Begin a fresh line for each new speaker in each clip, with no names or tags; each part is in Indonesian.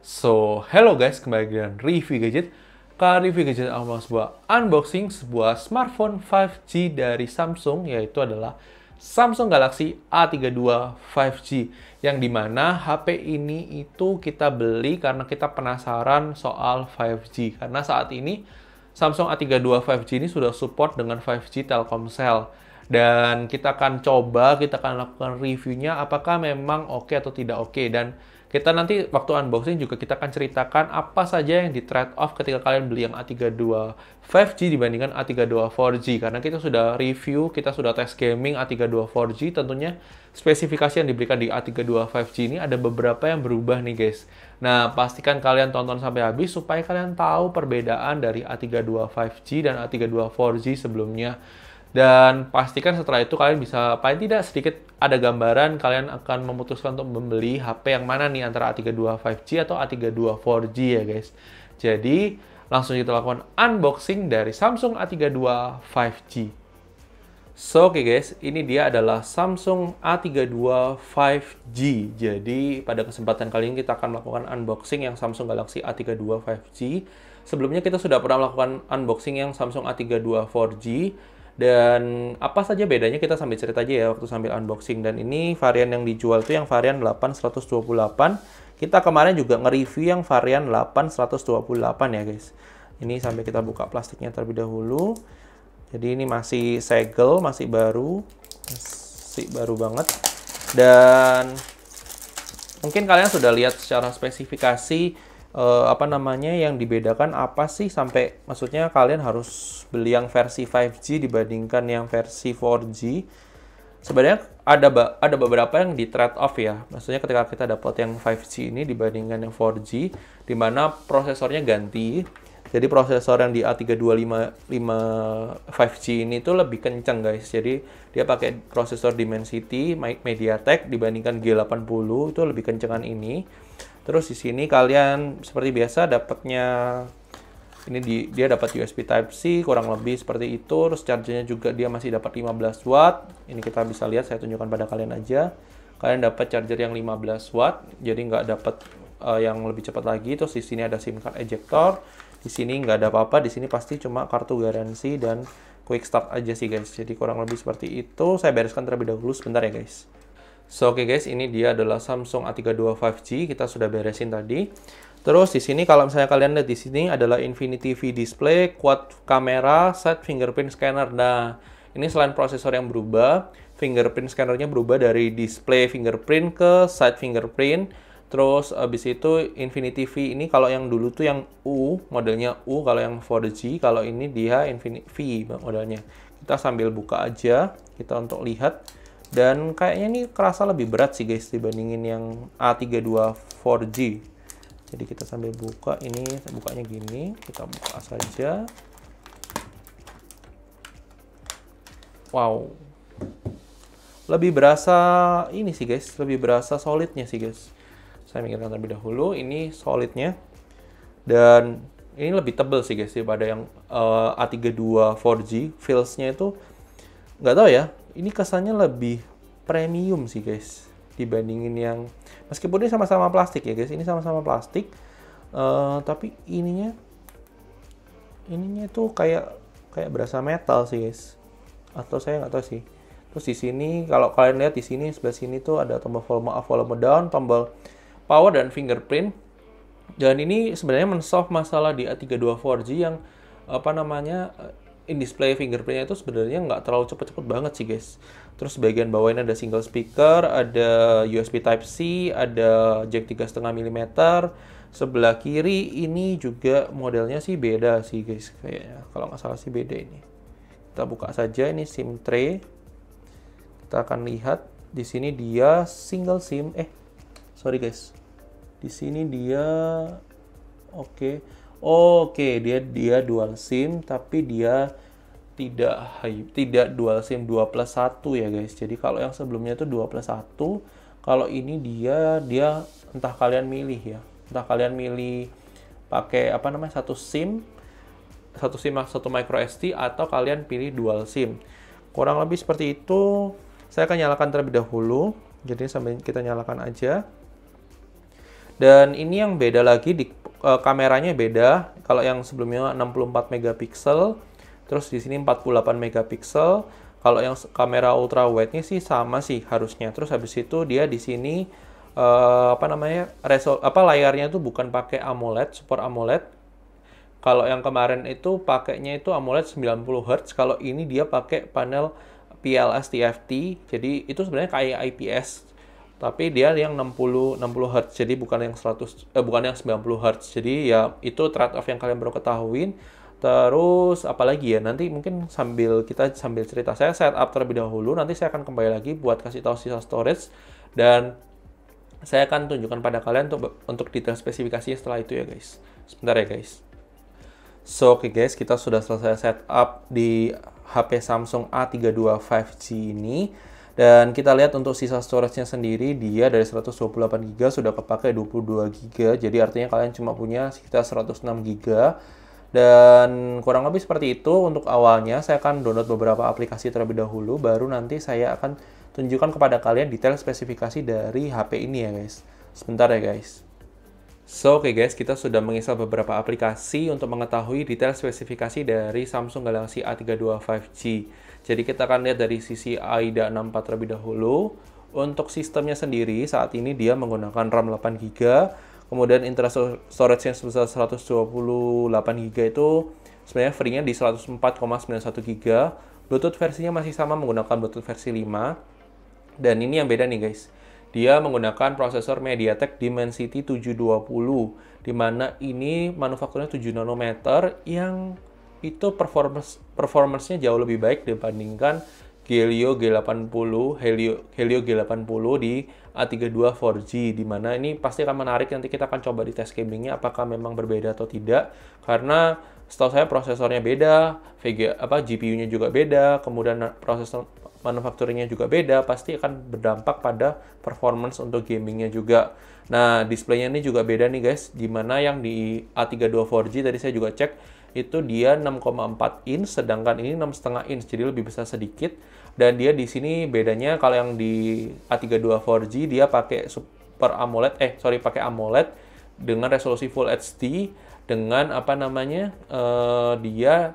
Hello guys, kembali dengan review gadget. Kali review gadget adalah sebuah unboxing sebuah smartphone 5G dari Samsung, yaitu adalah Samsung Galaxy A32 5G. Yang dimana HP ini itu kita beli karena kita penasaran soal 5G. Karena saat ini Samsung A32 5G ini sudah support dengan 5G Telkomsel. Dan kita akan coba, kita akan lakukan reviewnya apakah memang oke atau tidak oke. Dan kita nanti waktu unboxing juga kita akan ceritakan apa saja yang di trade off ketika kalian beli yang A32 5G dibandingkan A32 4G. Karena kita sudah review, kita sudah tes gaming A32 4G, tentunya spesifikasi yang diberikan di A32 5G ini ada beberapa yang berubah nih guys. Nah, pastikan kalian tonton sampai habis supaya kalian tahu perbedaan dari A32 5G dan A32 4G sebelumnya. Dan pastikan setelah itu kalian bisa paling tidak sedikit ada gambaran kalian akan memutuskan untuk membeli HP yang mana nih antara A32 5G atau A32 4G ya guys. Jadi langsung kita lakukan unboxing dari Samsung A32 5G. Oke guys, ini dia adalah Samsung A32 5G. Jadi pada kesempatan kali ini kita akan melakukan unboxing yang Samsung Galaxy A32 5G. Sebelumnya kita sudah pernah melakukan unboxing yang Samsung A32 4G. Dan apa saja bedanya kita sambil cerita aja ya waktu sambil unboxing. Dan ini varian yang dijual tuh yang varian 8128. Kita kemarin juga nge-review yang varian 8128 ya guys. Ini sampai kita buka plastiknya terlebih dahulu. Jadi ini masih segel, masih baru banget. Dan mungkin kalian sudah lihat secara spesifikasi yang dibedakan apa sih sampai maksudnya kalian harus beli yang versi 5G dibandingkan yang versi 4G. Sebenarnya ada beberapa yang di trade off ya. Maksudnya ketika kita dapat yang 5G ini dibandingkan yang 4G, di mana prosesornya ganti. Jadi prosesor yang di A3255 5G ini tuh lebih kencang guys. Jadi dia pakai prosesor Dimensity MediaTek dibandingkan G80 itu lebih kencengan ini. Terus di sini kalian seperti biasa dapatnya ini dia dapat USB Type-C kurang lebih seperti itu. Terus chargernya juga dia masih dapat 15 watt. Ini kita bisa lihat, saya tunjukkan pada kalian aja. Kalian dapat charger yang 15 watt, jadi nggak dapat yang lebih cepat lagi. Terus di sini ada SIM card ejector. Di sini nggak ada apa-apa, di sini pasti cuma kartu garansi dan quick start aja sih guys. Jadi kurang lebih seperti itu. Saya bereskan terlebih dahulu sebentar ya guys. Oke guys, ini dia adalah Samsung A32 5G. Kita sudah beresin tadi. Terus di sini kalau misalnya kalian lihat di sini adalah Infinity V display, quad kamera, side fingerprint scanner. Nah, ini selain prosesor yang berubah, fingerprint scannernya berubah dari display fingerprint ke side fingerprint. Terus abis itu Infinity V ini kalau yang dulu tuh yang U, modelnya U, kalau yang 4G, kalau ini dia Infinity V modelnya. Kita sambil buka aja, kita untuk lihat. Dan kayaknya ini kerasa lebih berat sih guys dibandingin yang A32 4G. Jadi kita sambil buka, ini bukanya gini, kita buka saja. Wow. Lebih berasa ini sih guys, lebih berasa solidnya sih guys. Saya mikirkan terlebih dahulu, ini solidnya. Dan ini lebih tebal sih guys daripada yang A32 4G. Feels-nya itu, nggak tahu ya, ini kesannya lebih premium sih guys. Dibandingin yang, meskipun ini sama-sama plastik ya guys. Ini sama-sama plastik. Tapi ininya tuh kayak berasa metal sih guys. Atau saya nggak tahu sih. Terus di sini, kalau kalian lihat di sini, sebelah sini tuh ada tombol volume up, volume down, tombol power dan fingerprint. Dan ini sebenarnya men-solve masalah di A32 4G yang in-display fingerprintnya itu sebenarnya nggak terlalu cepet-cepet banget sih guys. Terus bagian bawah ini ada single speaker, ada USB Type-C, ada jack 3,5 mm. Sebelah kiri ini juga modelnya sih beda sih guys kayaknya. Kalau nggak salah sih beda ini. Kita buka saja, ini SIM tray. Kita akan lihat di sini dia single SIM. Sorry guys, di sini dia oke, dia dual SIM, tapi dia tidak dual SIM 2+1 ya guys. Jadi kalau yang sebelumnya itu 2+1, kalau ini dia entah kalian milih ya, entah kalian milih pakai satu SIM satu micro SD atau kalian pilih dual SIM. Kurang lebih seperti itu. Saya akan nyalakan terlebih dahulu. Jadi sambil kita nyalakan aja. Dan ini yang beda lagi di kameranya beda. Kalau yang sebelumnya 64 megapiksel, terus di sini 48 megapiksel. Kalau yang kamera ultra wide-nya sih sama sih harusnya. Terus habis itu dia di sini apa namanya? Layarnya tuh bukan pakai AMOLED, support AMOLED. Kalau yang kemarin itu pakainya itu AMOLED 90 Hz, kalau ini dia pakai panel PLS TFT. Jadi itu sebenarnya kayak IPS, tapi dia yang 60 Hz. Jadi bukan yang 90 Hz. Jadi ya itu trade off yang kalian perlu ketahuin. Terus apalagi ya, nanti mungkin kita sambil cerita, saya setup terlebih dahulu, nanti saya akan kembali lagi buat kasih tahu sisa storage, dan saya akan tunjukkan pada kalian untuk detail spesifikasinya setelah itu ya guys. Sebentar ya guys. So, oke guys, kita sudah selesai setup di HP Samsung A32 5G ini. Dan kita lihat untuk sisa storage-nya sendiri, dia dari 128GB sudah kepakai 22GB. Jadi artinya kalian cuma punya sekitar 106GB. Dan kurang lebih seperti itu untuk awalnya. Saya akan download beberapa aplikasi terlebih dahulu, baru nanti saya akan tunjukkan kepada kalian detail spesifikasi dari HP ini ya guys. Sebentar ya guys. So, oke guys, kita sudah menginstal beberapa aplikasi untuk mengetahui detail spesifikasi dari Samsung Galaxy A32 5G. Jadi kita akan lihat dari sisi AIDA 64 terlebih dahulu. Untuk sistemnya sendiri, saat ini dia menggunakan RAM 8GB, kemudian internal storage-nya sebesar 128GB itu sebenarnya free-nya di 104,91GB. Bluetooth versinya masih sama menggunakan Bluetooth versi 5. Dan ini yang beda nih guys. Dia menggunakan prosesor MediaTek Dimensity 720, di mana ini manufakturnya 7 nanometer yang itu performance-nya jauh lebih baik dibandingkan Helio G80 di A32 4G, di mana ini pasti akan menarik. Nanti kita akan coba di tes gamingnya apakah memang berbeda atau tidak, karena setahu saya prosesornya beda, GPU-nya juga beda, kemudian prosesor manufakturnya juga beda, pasti akan berdampak pada performance untuk gamingnya juga. Nah, displaynya ini juga beda nih guys, dimana yang di A32 4G tadi saya juga cek, itu dia 6,4 inch, sedangkan ini 6,5 inch, jadi lebih besar sedikit. Dan dia di sini bedanya, kalau yang di A32 4G dia pakai pakai AMOLED dengan resolusi Full HD dengan dia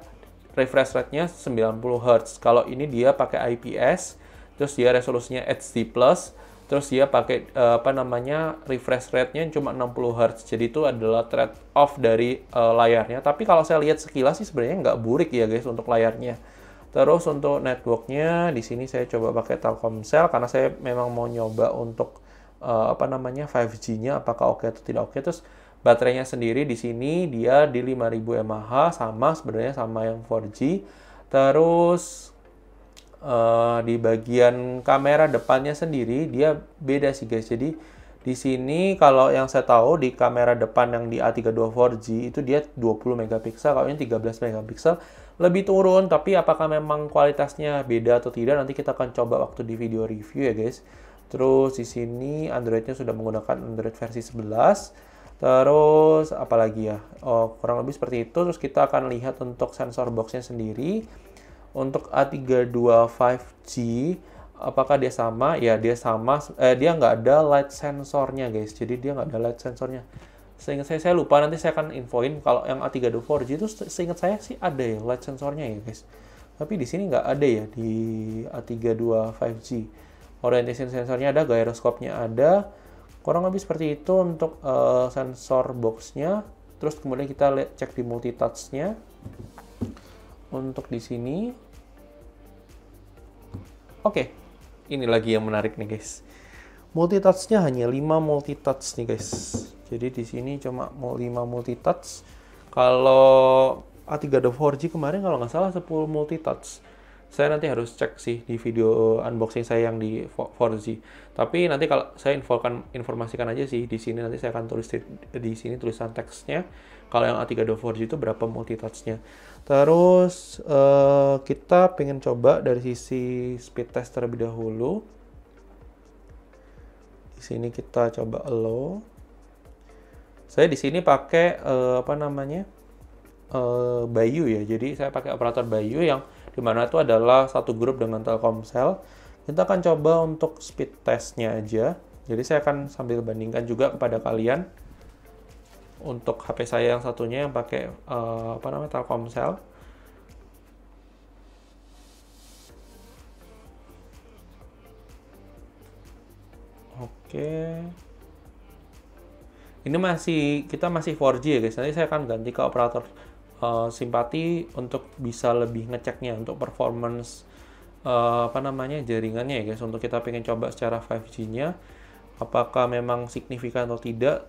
refresh rate-nya 90 Hz. Kalau ini dia pakai IPS, terus dia resolusinya HD+, terus dia pakai refresh rate-nya cuma 60 Hz. Jadi itu adalah trade off dari layarnya. Tapi kalau saya lihat sekilas sih sebenarnya nggak burik ya guys untuk layarnya. Terus untuk network-nya di sini saya coba pakai Telkomsel karena saya memang mau nyoba untuk 5G-nya apakah oke atau tidak oke. Terus baterainya sendiri di sini dia di 5000 mAh, sebenarnya sama yang 4G. Terus di bagian kamera depannya sendiri dia beda sih guys. Jadi di sini kalau yang saya tahu di kamera depan yang di A32 4G itu dia 20 megapiksel, kalau ini 13 megapiksel, lebih turun. Tapi apakah memang kualitasnya beda atau tidak, nanti kita akan coba waktu di video review ya guys. Terus di sini Android-nya sudah menggunakan Android versi 11. Terus apalagi ya, kurang lebih seperti itu. Terus kita akan lihat untuk sensor box-nya sendiri. Untuk A32 5G, apakah dia sama? Ya, dia sama. Dia nggak ada light sensornya guys. Jadi dia nggak ada light sensornya. Seingat saya lupa, nanti saya akan infoin. Kalau yang A32 4G itu seingat saya sih ada ya light sensornya ya guys. Tapi di sini nggak ada ya di A32 5G. Orientation sensornya ada, gyroscope-nya ada. Kurang lebih seperti itu untuk sensor box-nya. Terus kemudian kita cek di multitouch-nya. Untuk di sini. Oke. Ini lagi yang menarik nih guys. Multitouch-nya hanya 5 multitouch nih guys. Jadi di sini cuma 5 multitouch. Kalau A32 4G kemarin kalau nggak salah 10 multitouch. Saya nanti harus cek sih di video unboxing saya yang di 4G. Tapi nanti kalau saya informasikan aja sih di sini, nanti saya akan tulis di sini tulisan teksnya. Kalau yang A32 4G itu berapa multitouch-nya. Terus kita pengen coba dari sisi speed test terlebih dahulu. Di sini kita coba allow. Saya di sini pakai Bayu ya. Jadi saya pakai operator Bayu yang dimana itu adalah satu grup dengan Telkomsel. Kita akan coba untuk speed testnya aja. Jadi saya akan sambil bandingkan juga kepada kalian untuk HP saya yang satunya yang pakai Telkomsel. Oke. Ini kita masih 4G ya guys. Nanti saya akan ganti ke operator Simpati untuk bisa lebih ngeceknya untuk performance jaringannya ya guys. Untuk kita pengen coba secara 5G-nya apakah memang signifikan atau tidak.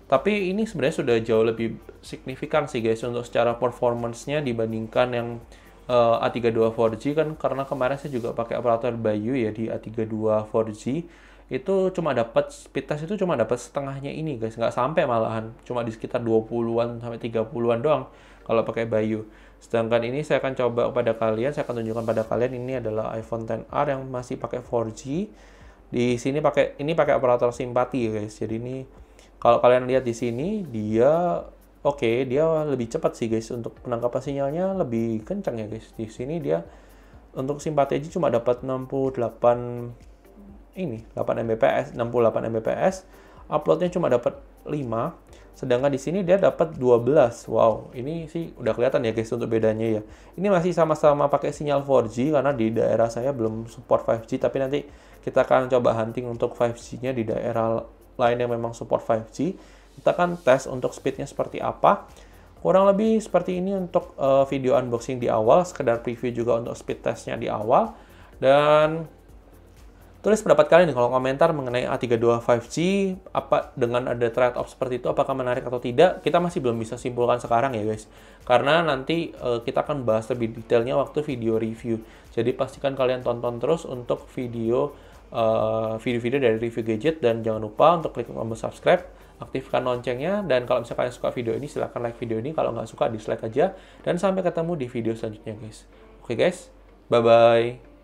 Tapi ini sebenarnya sudah jauh lebih signifikan sih guys untuk secara performance-nya dibandingkan yang A32 4G kan, karena kemarin saya juga pakai operator Bayu ya di A32 4G. Itu cuma dapat speed test itu cuma dapat setengahnya ini guys, nggak sampai malahan, cuma di sekitar 20-an sampai 30-an doang kalau pakai Bayu. Sedangkan ini saya akan coba pada kalian, saya akan tunjukkan pada kalian ini adalah iPhone XR yang masih pakai 4G. Di sini pakai operator Simpati ya guys. Jadi ini kalau kalian lihat di sini dia dia lebih cepat sih guys, untuk penangkapan sinyalnya lebih kencang ya guys. Di sini dia untuk Simpati aja cuma dapat 68 Mbps, uploadnya cuma dapat 5, sedangkan di sini dia dapat 12. Wow, ini sih udah kelihatan ya guys untuk bedanya ya. Ini masih sama-sama pakai sinyal 4G karena di daerah saya belum support 5G, tapi nanti kita akan coba hunting untuk 5G-nya di daerah lain yang memang support 5G. Kita akan tes untuk speed-nya seperti apa. Kurang lebih seperti ini untuk video unboxing di awal, sekedar preview juga untuk speed test-nya di awal. Dan tulis pendapat kalian nih kalau komentar mengenai A32 5G, apa dengan ada trade-off seperti itu, apakah menarik atau tidak? Kita masih belum bisa simpulkan sekarang ya guys. Karena nanti kita akan bahas lebih detailnya waktu video review. Jadi pastikan kalian tonton terus untuk video-video dari review gadget, dan jangan lupa untuk klik tombol subscribe, aktifkan loncengnya, dan kalau misalnya kalian suka video ini silahkan like video ini, kalau nggak suka dislike aja, dan sampai ketemu di video selanjutnya guys. Oke guys, bye-bye.